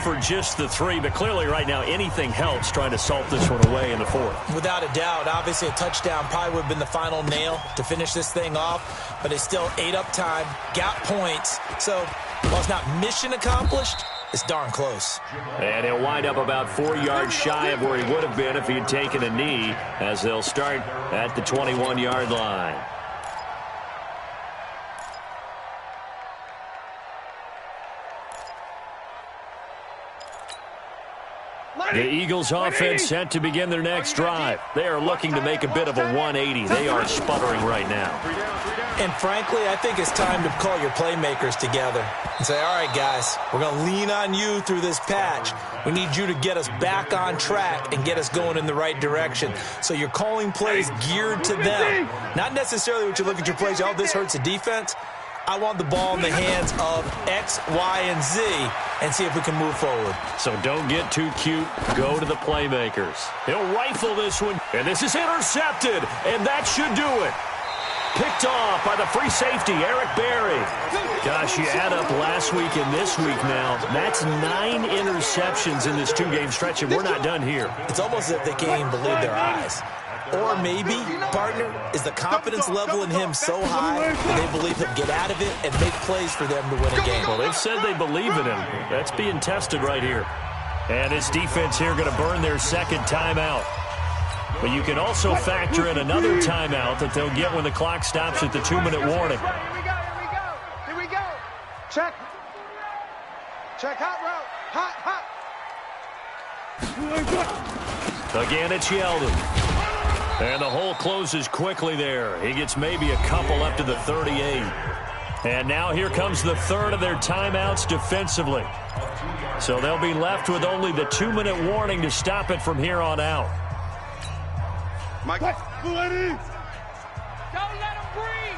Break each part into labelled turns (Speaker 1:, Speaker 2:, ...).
Speaker 1: for just the 3, but clearly right now anything helps trying to salt this one away in the 4th.
Speaker 2: Without a doubt, obviously a touchdown probably would have been the final nail to finish this thing off, but they still ate up time, got points. So while it's not mission accomplished, it's darn close.
Speaker 1: And he'll wind up about 4 yards shy of where he would have been if he had taken a knee, as they'll start at the 21-yard line. The Eagles offense set to begin their next drive. They are looking to make a bit of a 180. They are sputtering right now.
Speaker 2: And frankly, I think it's time to call your playmakers together and say, all right, guys, we're going to lean on you through this patch. We need you to get us back on track and get us going in the right direction. So you're calling plays geared to them. Not necessarily what you look at your plays, oh, this hurts the defense. I want the ball in the hands of X, Y, and Z and see if we can move forward.
Speaker 1: So don't get too cute. Go to the playmakers. He'll rifle this one, and this is intercepted, and that should do it. Picked off by the free safety, Eric Berry. Gosh, you add up last week and this week now, that's 9 interceptions in this 2-game stretch, and we're not done here.
Speaker 2: It's almost as if they can't even believe their eyes. Or maybe, partner, is the confidence level in him so high that they believe he'll get out of it and make plays for them to win a game.
Speaker 1: Well, they've said they believe in him. That's being tested right here. And this defense here going to burn their second timeout. But you can also factor in another timeout that they'll get when the clock stops at the 2-minute warning.
Speaker 3: Here we go. Check. Check hot route. Hot.
Speaker 1: Again, it's Yeldon. And the hole closes quickly there. He gets maybe a couple up to the 38. And now here comes the third of their timeouts defensively. So they'll be left with only the 2-minute warning to stop it from here on out.
Speaker 3: Mike.
Speaker 4: Don't let him breathe.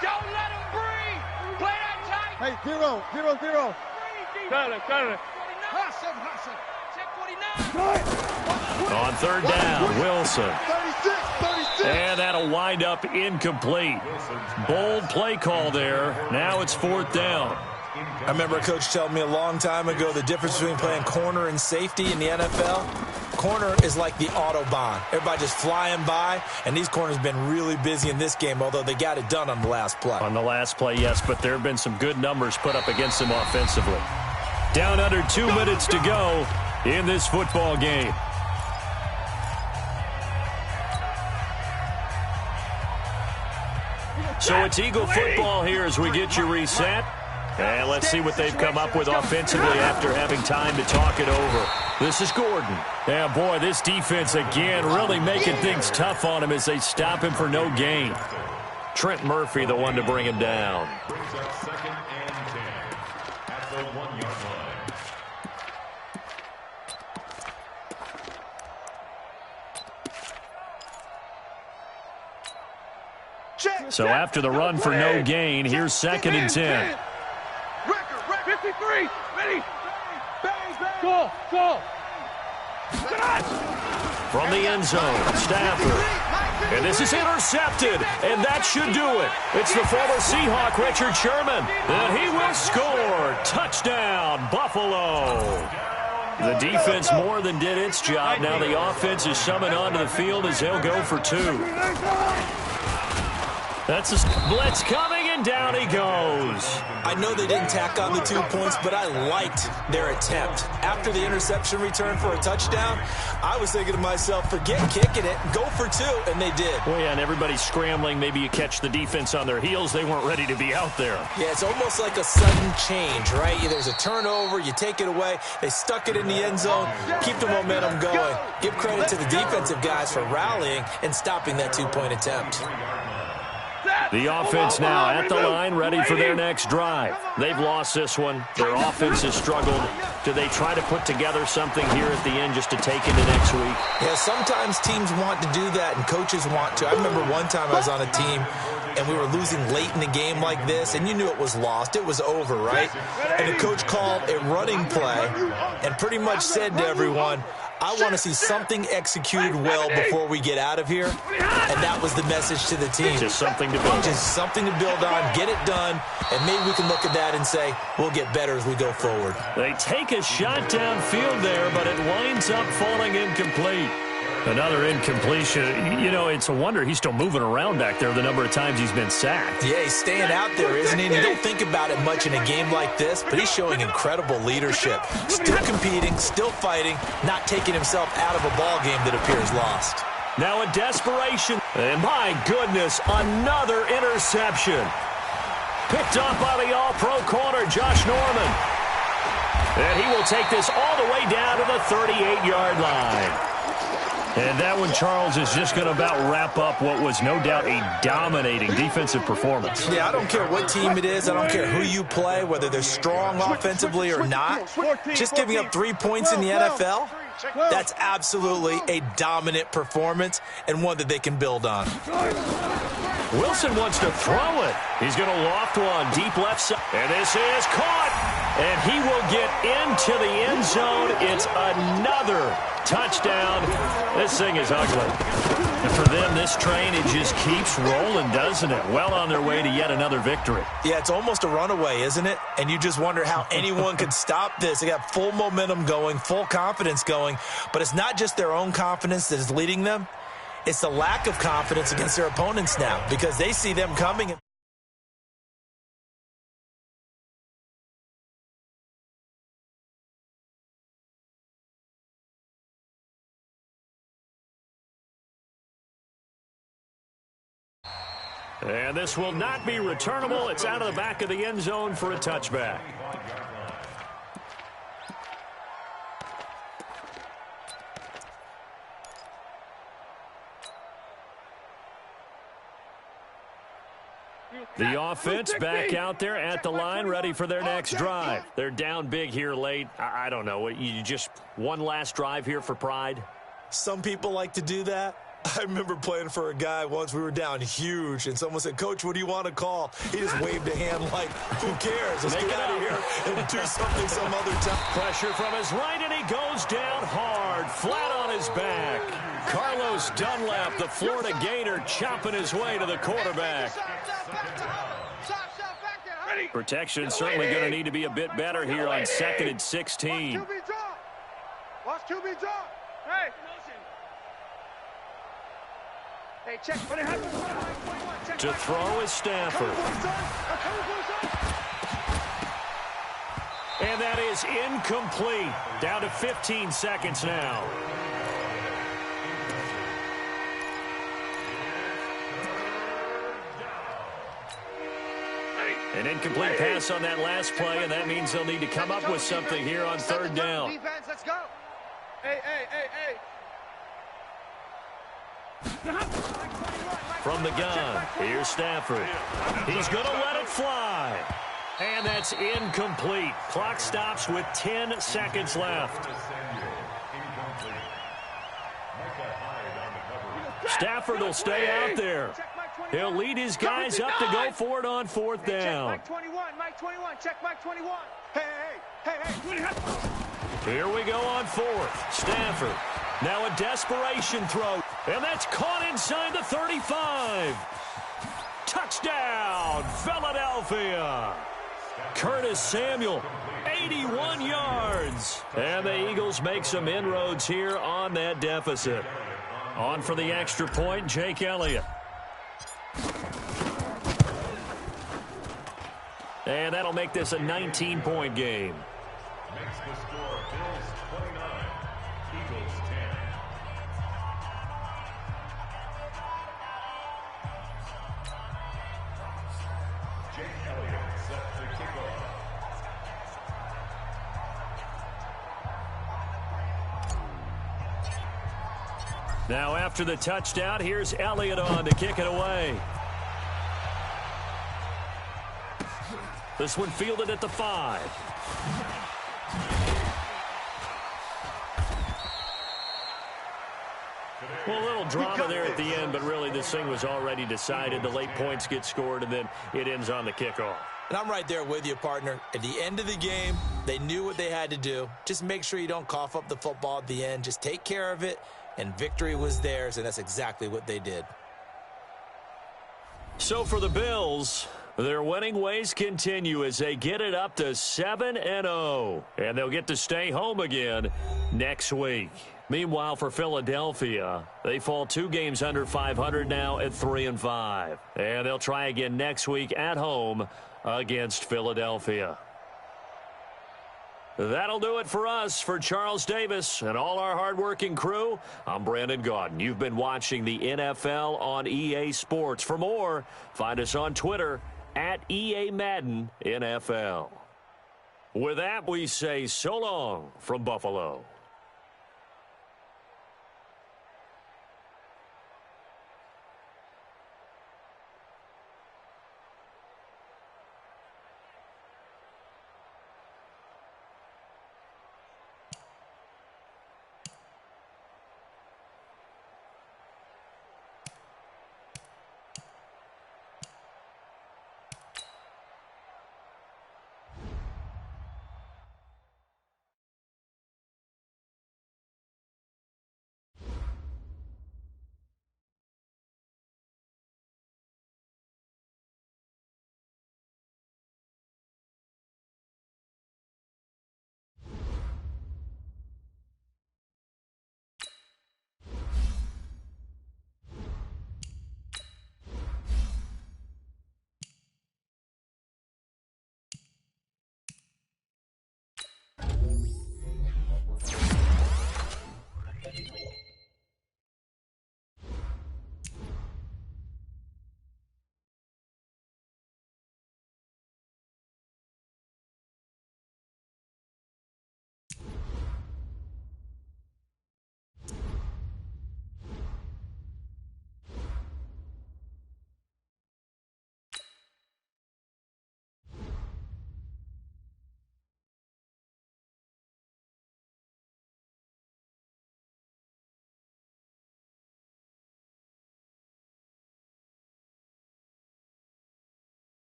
Speaker 4: Don't let him breathe. Play that tight.
Speaker 3: Hey, 0.
Speaker 4: Got it.
Speaker 3: Hudson.
Speaker 4: Check 49.
Speaker 1: On third down, Wilson.
Speaker 3: 36.
Speaker 1: And that'll wind up incomplete. Bold play call there. Now it's 4th down.
Speaker 2: I remember a coach telling me a long time ago the difference between playing corner and safety in the NFL. Corner is like the Autobahn. Everybody just flying by, and these corners have been really busy in this game, although they got it done on the last play.
Speaker 1: On the last play, yes, but there have been some good numbers put up against them offensively. Down under 2 minutes to go in this football game. So it's Eagle football here as we get you reset. And let's see what they've come up with offensively after having time to talk it over. This is Gordon. Yeah, boy, this defense again really making things tough on him as they stop him for no gain. Trent Murphy, the one to bring him down.
Speaker 5: Second and 10 at the 1-yard line.
Speaker 1: So after the run for no gain, here's 2nd and 10.
Speaker 4: 53. Ready. Go.
Speaker 1: From the end zone, Stafford. And this is intercepted, and that should do it. It's the former Seahawk, Richard Sherman. And he will score. Touchdown, Buffalo. The defense more than did its job. Now the offense is summoned onto the field as they'll go for 2. That's a blitz coming, and down he goes.
Speaker 2: I know they didn't tack on the 2 points, but I liked their attempt. After the interception return for a touchdown, I was thinking to myself, forget kicking it, go for 2, and they did.
Speaker 1: Well, yeah, and everybody's scrambling. Maybe you catch the defense on their heels. They weren't ready to be out there.
Speaker 2: Yeah, it's almost like a sudden change, right? There's a turnover, you take it away, they stuck it in the end zone, keep the momentum going. Give credit to the defensive guys for rallying and stopping that 2-point attempt.
Speaker 1: The offense now at the line, ready for their next drive. They've lost this one. Their offense has struggled. Do they try to put together something here at the end just to take into next week?
Speaker 2: Yeah, sometimes teams want to do that and coaches want to. I remember one time I was on a team and we were losing late in the game like this, and you knew it was lost, it was over, right? And the coach called a running play and pretty much said to everyone, I want to see something executed well before we get out of here. And that was the message to the team.
Speaker 1: Just something to build on.
Speaker 2: Just something to build on, get it done, and maybe we can look at that and say, we'll get better as we go forward.
Speaker 1: They take a shot downfield there, but it winds up falling incomplete. Another incompletion. You know, it's a wonder he's still moving around back there the number of times he's been sacked.
Speaker 2: Yeah, he's staying out there, isn't he? And you don't think about it much in a game like this, but he's showing incredible leadership. Still competing, still fighting, not taking himself out of a ball game that appears lost.
Speaker 1: Now a desperation. And my goodness, another interception. Picked up by the all-pro corner, Josh Norman. And he will take this all the way down to the 38-yard line. And that one, Charles, is just going to about wrap up what was no doubt a dominating defensive performance.
Speaker 2: Yeah, I don't care what team it is. I don't care who you play, whether they're strong offensively or not. Just giving up 3 points in the NFL, that's absolutely a dominant performance and one that they can build on.
Speaker 1: Wilson wants to throw it. He's going to loft one deep left side. And this is caught. And he will get into the end zone. It's another touchdown. This thing is ugly. And for them, this train, it just keeps rolling, doesn't it? Well on their way to yet another victory.
Speaker 2: Yeah, it's almost a runaway, isn't it? And you just wonder how anyone could stop this. They got full momentum going, full confidence going. But it's not just their own confidence that is leading them. It's the lack of confidence against their opponents now because they see them coming.
Speaker 1: And this will not be returnable. It's out of the back of the end zone for a touchback. The offense back out there at the line, ready for their next drive. They're down big here late. I don't know. You just one last drive here for pride?
Speaker 2: Some people like to do that. I remember playing for a guy once. We were down huge, and someone said, Coach, what do you want to call? He just waved a hand like, who cares? Let's get out of here and do something some other time.
Speaker 1: Pressure from his right, and he goes down hard, flat on his back. Carlos Dunlap, the Florida Gator, chopping his way to the quarterback. Protection certainly going to need to be a bit better here on 2nd and 16.
Speaker 3: Watch QB drop. Hey. Hey, check.
Speaker 1: To throw is Stafford. And that is incomplete. Down to 15 seconds now. An incomplete pass on that last play, and that means they'll need to come up with something here on 3rd down.
Speaker 3: Defense, let's go. Hey.
Speaker 1: From the gun, here's Stafford. He's going to let it fly. And that's incomplete. Clock stops with 10 seconds left. Stafford will stay out there. He'll lead his guys up to go for it on 4th down.
Speaker 3: Mike 21, check Mike 21. Hey.
Speaker 1: Here we go on 4th. Stafford. Now a desperation throw. And that's caught inside the 35. Touchdown, Philadelphia. Curtis Samuel, 81 yards. And the Eagles make some inroads here on that deficit. On for the extra point, Jake Elliott. And that'll make this a 19-point game.
Speaker 5: Makes the score Bills 29, Eagles 10. Jake Elliott set to kick off.
Speaker 1: Now after the touchdown, here's Elliott on to kick it away. This one fielded at the 5. Well, a little drama there at the end, but really this thing was already decided. The late points get scored, and then it ends on the kickoff.
Speaker 2: And I'm right there with you, partner. At the end of the game, they knew what they had to do. Just make sure you don't cough up the football at the end. Just take care of it, and victory was theirs, and that's exactly what they did.
Speaker 1: So for the Bills, their winning ways continue as they get it up to 7-0, and they'll get to stay home again next week. Meanwhile, for Philadelphia, they fall 2 games under 500 now at 3-5, and they'll try again next week at home against Philadelphia. That'll do it for us. For Charles Davis and all our hardworking crew, I'm Brandon Gaudin. You've been watching the NFL on EA Sports. For more, find us on Twitter at EA Madden NFL. With that, we say so long from Buffalo.